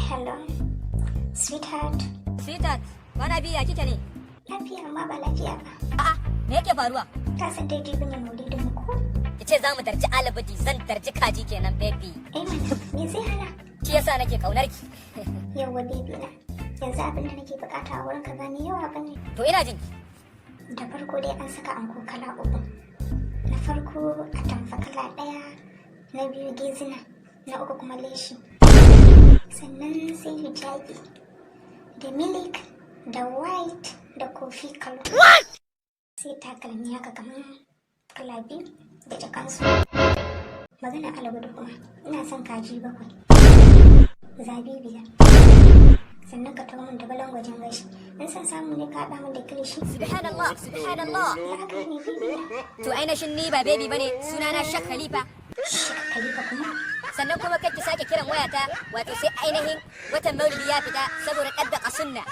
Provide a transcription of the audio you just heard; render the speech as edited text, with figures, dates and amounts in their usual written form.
Hello, sweetheart. Sweetheart, kwana biyu ya kike ne? Lafiya amma ba lafiya ba. A'a, me yake faruwa? Ka san dai jibi ne maulidin mu ko? Kice za mu tarci alabadi, zan tarci kaji kenan baby. Mana, me zai hana? Shi yasa nake kaunar ki. Yawwa baby na. Yanzu abin da nake bukata a wurin ka gani yawa bane. To ina jin. Da farko dai an saka anko kala uku. Na farko atamfa kala ɗaya, na biyu gezina, na uku kuma leshi. Sannan sai hijabi da milik da white da coffee color. Sai takalmi haka kamar kala biyu da jakansu. Magana alabadu kuma ina son kaji 7, zabi 5. Sannan ka tawo min da balangwajen gashi. In san samu ne ka haɗa min da kilishi. Subhanallah, subhanallah. Haka ne baby na. To ainihin ni ba baby bane, sunana Shak Khalifa. Shak Khalifa kuma. Sannan kuma kake sake kiran wayata, wato sai ainihin watan maulidi ya fita saboda ɗabbaka sunna.